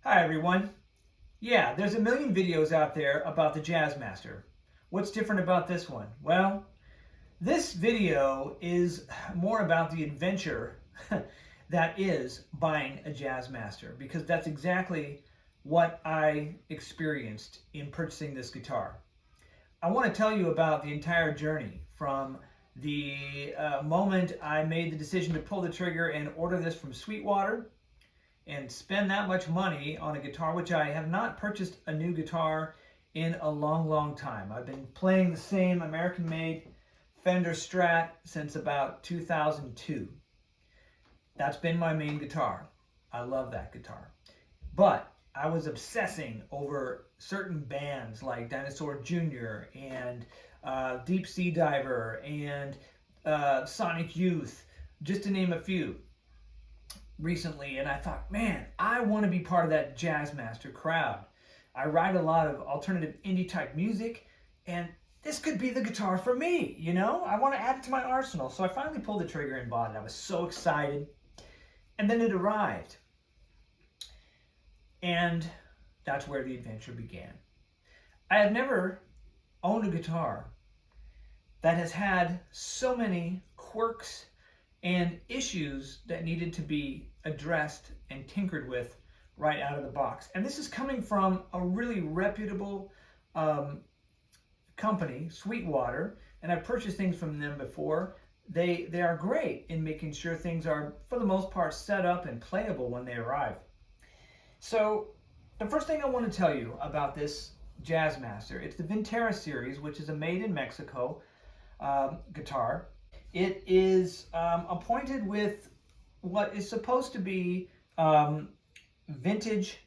Hi everyone. Yeah, there's a million videos out there about the Jazzmaster. What's different about this one? Well, this video is more about the adventure that is buying a Jazzmaster, because that's exactly what I experienced in purchasing this guitar. I want to tell you about the entire journey from the moment I made the decision to pull the trigger and order this from Sweetwater and spend that much money on a guitar, which I have not purchased a new guitar in a long time. I've been playing the same American-made Fender Strat since about 2002. That's been my main guitar. I love that guitar. But I was obsessing over certain bands like Dinosaur Jr. and Deep Sea Diver and Sonic Youth, just to name a few, recently, and I thought, man, I want to be part of that Jazzmaster crowd. I write a lot of alternative indie type music, and this could be the guitar for me, you know? I want to add it to my arsenal. So I finally pulled the trigger and bought it. I was so excited. And then it arrived. And that's where the adventure began. I have never owned a guitar that has had so many quirks and issues that needed to be addressed and tinkered with right out of the box. And this is coming from a really reputable company, Sweetwater, and I've purchased things from them before. They are great in making sure things are, for the most part, set up and playable when they arrive. So the first thing I want to tell you about this Jazzmaster, it's the Vintera series, which is a made in Mexico guitar. It is appointed with what is supposed to be vintage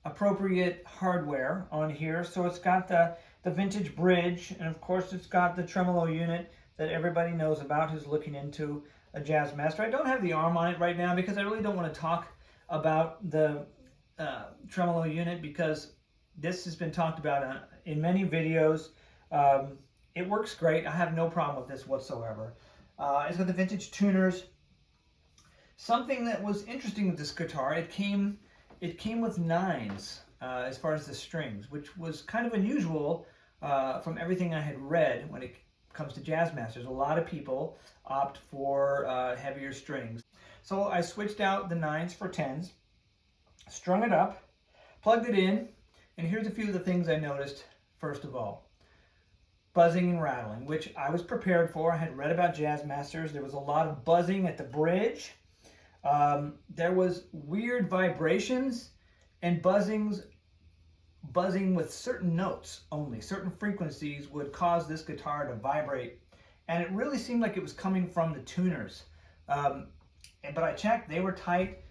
appropriate hardware on here. So it's got the vintage bridge, and of course it's got the tremolo unit that everybody knows about who's looking into a Jazzmaster. I don't have the arm on it right now because I really don't want to talk about the tremolo unit, because this has been talked about in many videos. It works great. I have no problem with this whatsoever. It's got the vintage tuners. Something that was interesting with this guitar, it came with nines as far as the strings, which was kind of unusual from everything I had read when it comes to Jazzmasters. A lot of people opt for heavier strings. So I switched out the nines for tens, strung it up, plugged it in, and here's a few of the things I noticed. First of all, buzzing and rattling, which I was prepared for. I had read about Jazzmasters. There was a lot of buzzing at the bridge. There was weird vibrations and buzzing with certain notes only. Certain frequencies would cause this guitar to vibrate, and it really seemed like it was coming from the tuners. But I checked, they were tight.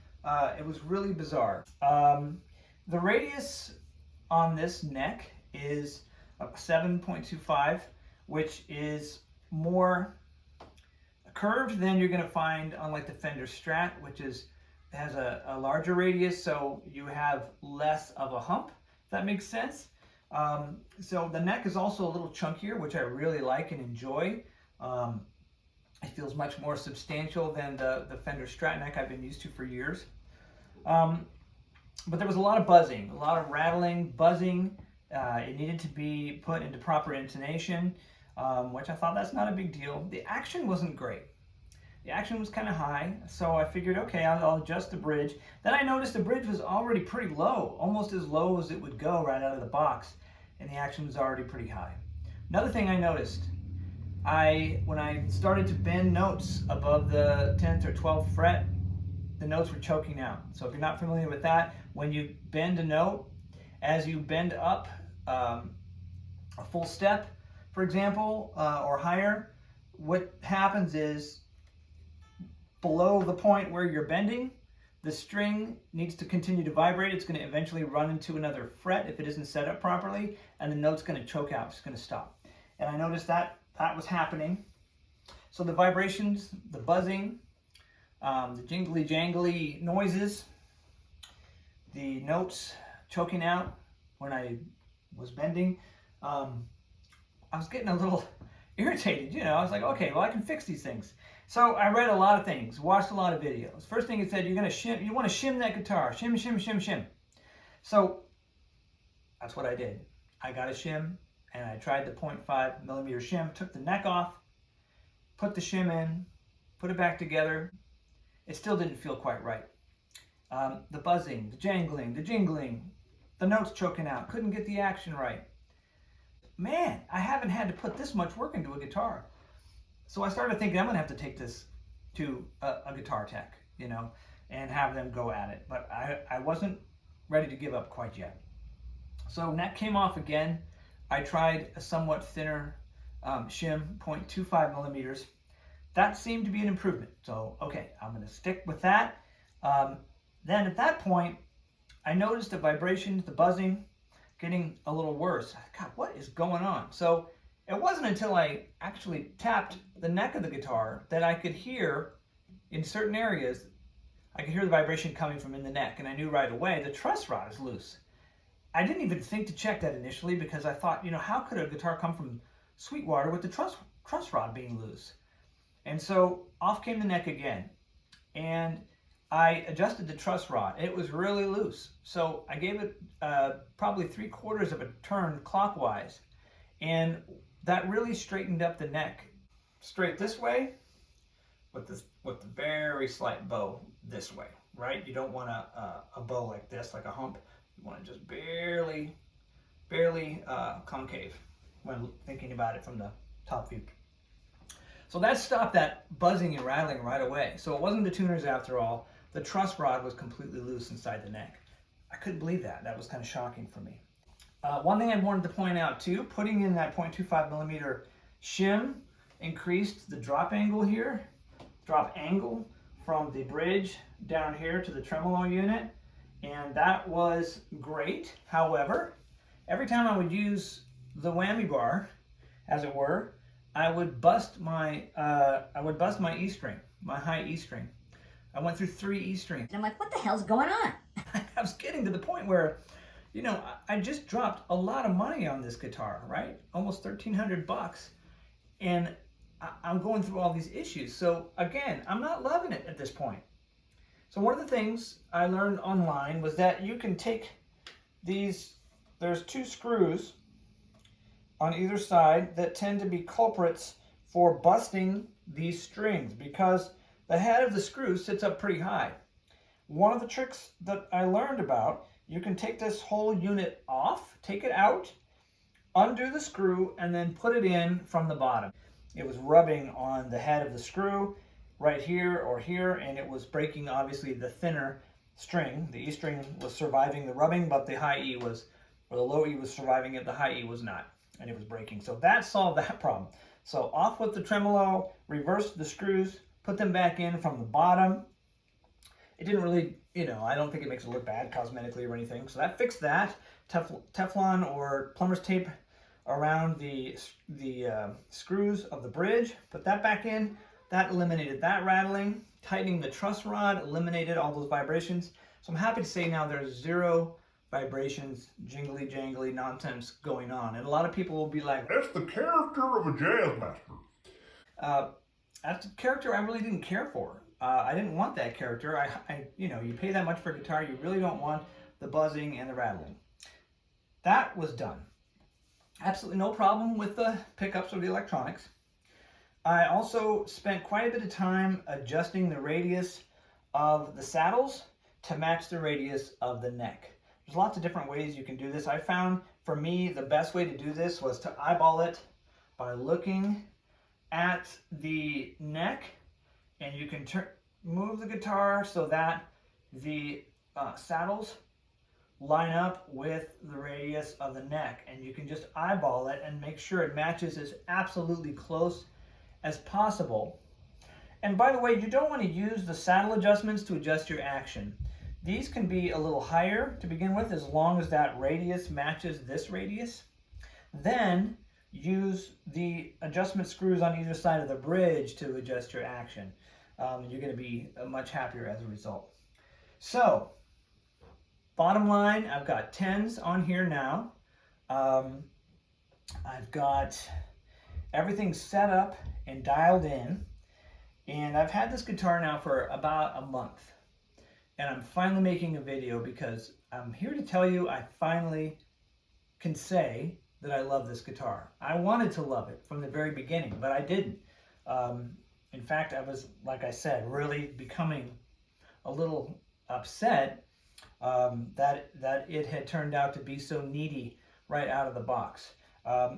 It was really bizarre. The radius on this neck is 7.25, which is more curved than you're going to find on like the Fender Strat, which has a larger radius, so you have less of a hump, if that makes sense. So the neck is also a little chunkier, which I really like and enjoy. It feels much more substantial than the Fender Strat neck I've been used to for years. But there was a lot of buzzing, a lot of rattling, buzzing. It needed to be put into proper intonation, which I thought that's not a big deal. The action wasn't great. The action was kind of high, so I figured, okay, I'll adjust the bridge. Then I noticed the bridge was already pretty low, almost as low as it would go right out of the box, and the action was already pretty high. Another thing I noticed, when I started to bend notes above the 10th or 12th fret, the notes were choking out. So if you're not familiar with that, when you bend a note, as you bend up a full step, for example, or higher, what happens is below the point where you're bending, the string needs to continue to vibrate. It's going to eventually run into another fret if it isn't set up properly, and the note's going to choke out. It's going to stop. And I noticed that was happening. So the vibrations, the buzzing, the jingly jangly noises, the notes choking out when I was bending, I was getting a little irritated, you know. I was like, okay, well, I can fix these things. So I read a lot of things, watched a lot of videos. First thing it said, you want to shim that guitar, shim. So that's what I did. I got a shim and I tried the 0.5 millimeter shim, took the neck off, put the shim in, put it back together. It still didn't feel quite right. The buzzing, the jangling, the jingling, the notes choking out, couldn't get the action right. Man, I haven't had to put this much work into a guitar. So I started thinking I'm gonna have to take this to a guitar tech, you know, and have them go at it. But I wasn't ready to give up quite yet. So neck came off again. I tried a somewhat thinner shim, 0.25 millimeters. That seemed to be an improvement. So, okay, I'm gonna stick with that. Then at that point, I noticed the vibrations, the buzzing, getting a little worse. God, what is going on? So it wasn't until I actually tapped the neck of the guitar that I could hear, in certain areas, I could hear the vibration coming from in the neck, and I knew right away the truss rod is loose. I didn't even think to check that initially because I thought, you know, how could a guitar come from Sweetwater with the truss rod being loose? And so off came the neck again, and I adjusted the truss rod. It was really loose. So I gave it probably 3/4 of a turn clockwise, and that really straightened up the neck. Straight this way with the very slight bow this way, right? You don't want a bow like this, like a hump. You want it just barely concave when thinking about it from the top view. So that stopped that buzzing and rattling right away. So it wasn't the tuners after all. The truss rod was completely loose inside the neck. I couldn't believe that. That was kind of shocking for me. One thing I wanted to point out too, putting in that 0.25 millimeter shim increased the drop angle here, from the bridge down here to the tremolo unit, and that was great. However, every time I would use the whammy bar, as it were, I would bust my E string, my high E string. I went through 3 E strings. And I'm like, what the hell's going on? I was getting to the point where, you know, I just dropped a lot of money on this guitar, right? Almost $1,300, and I'm going through all these issues. So again, I'm not loving it at this point. So one of the things I learned online was that you can take these, there's 2 screws on either side that tend to be culprits for busting these strings because the head of the screw sits up pretty high. One of the tricks that I learned about, you can take this whole unit off, take it out, undo the screw, and then put it in from the bottom. It was rubbing on the head of the screw right here or here, and it was breaking obviously the thinner string. The E string was surviving the rubbing, but the high E was, or the low E was surviving it, the high E was not, and it was breaking. So that solved that problem. So off with the tremolo, reverse the screws, put them back in from the bottom. It didn't really, you know, I don't think it makes it look bad cosmetically or anything. So that fixed that. Teflon or plumber's tape around the screws of the bridge. Put that back in. That eliminated that rattling. Tightening the truss rod eliminated all those vibrations. So I'm happy to say now there's 0 vibrations, jingly jangly nonsense going on. And a lot of people will be like, that's the character of a Jazzmaster. That's a character I really didn't care for. I didn't want that character. You know, you pay that much for a guitar, you really don't want the buzzing and the rattling. That was done. Absolutely no problem with the pickups or the electronics. I also spent quite a bit of time adjusting the radius of the saddles to match the radius of the neck. There's lots of different ways you can do this. I found, for me, the best way to do this was to eyeball it by looking at the neck, and you can move the guitar so that the saddles line up with the radius of the neck, and you can just eyeball it and make sure it matches as absolutely close as possible. And by the way, you don't want to use the saddle adjustments to adjust your action. These can be a little higher to begin with, as long as that radius matches this radius. Then use the adjustment screws on either side of the bridge to adjust your action. You're going to be much happier as a result. So, bottom line, I've got 10s on here now. I've got everything set up and dialed in. And I've had this guitar now for about a month. And I'm finally making a video because I'm here to tell you I finally can say that I love this guitar. I wanted to love it from the very beginning, but I didn't. In fact, I was, like I said, really becoming a little upset that it had turned out to be so needy right out of the box.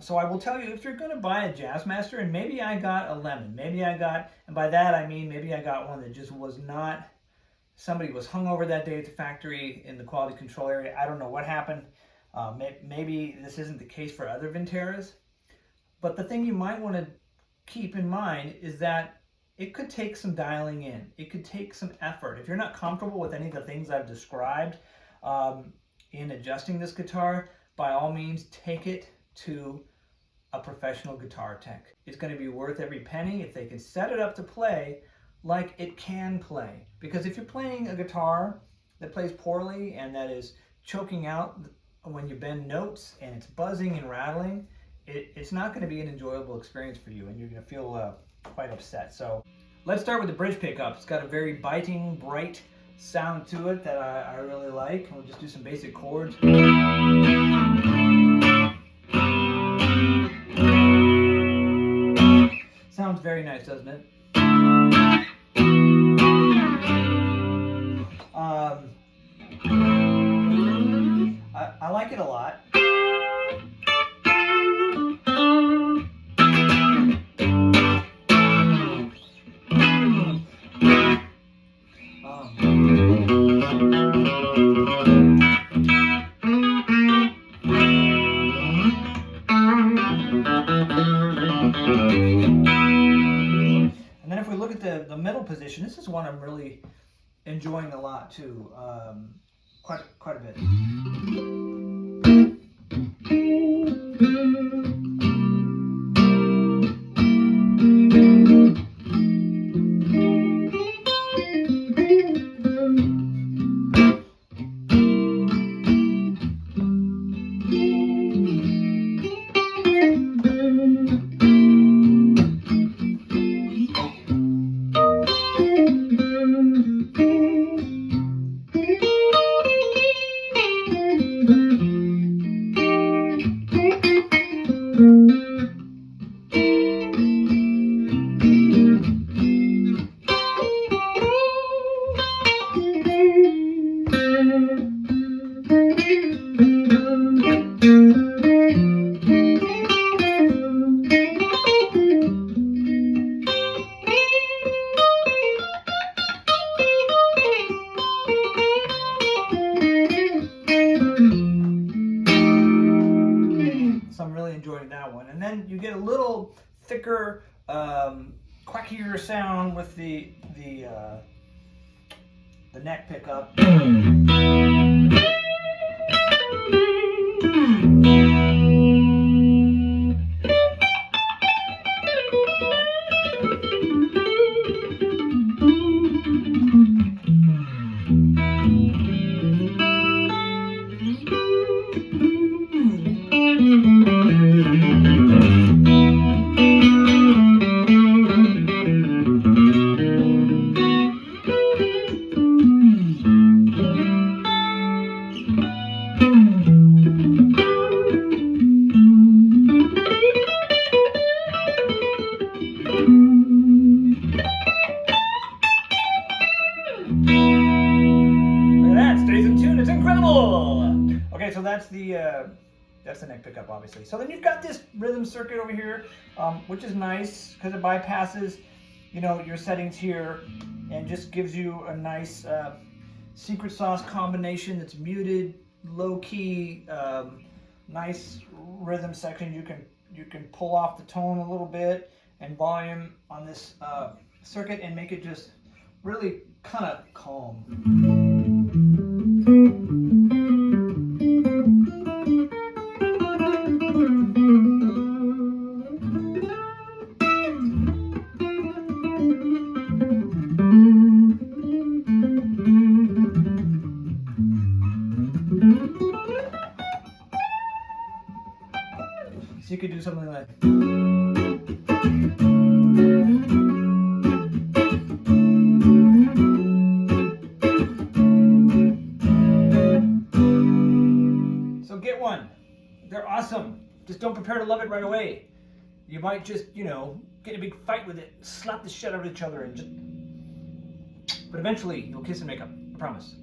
So I will tell you, if you're going to buy a Jazzmaster, and maybe I got a lemon, maybe I got, and by that I mean maybe I got one that just was not, somebody was hungover that day at the factory in the quality control area. I don't know what happened. Maybe this isn't the case for other Vinteras. But the thing you might want to keep in mind is that it could take some dialing in. It could take some effort. If you're not comfortable with any of the things I've described in adjusting this guitar, by all means, take it to a professional guitar tech. It's going to be worth every penny if they can set it up to play like it can play. Because if you're playing a guitar that plays poorly and that is choking out when you bend notes and it's buzzing and rattling, it's not going to be an enjoyable experience for you, and you're going to feel quite upset. So let's start with the bridge pickup. It's got a very biting, bright sound to it that I really like. We'll just do some basic chords. Sounds very nice, doesn't it? I like it a lot. And then if we look at the middle position, this is one I'm really enjoying a lot too, quite a bit. That one, and then you get a little thicker, quackier sound with the neck pickup. Okay, so that's the neck pickup, obviously. So then you've got this rhythm circuit over here, which is nice because it bypasses, your settings here, and just gives you a nice secret sauce combination that's muted, low key, nice rhythm section. You can pull off the tone a little bit and volume on this circuit and make it just really kind of calm. So you could do something like. get one. They're awesome. Just don't prepare to love it right away. You might just, you know, get in a big fight with it, slap the shit out of each other, and just... But eventually, you'll kiss and make up. I promise.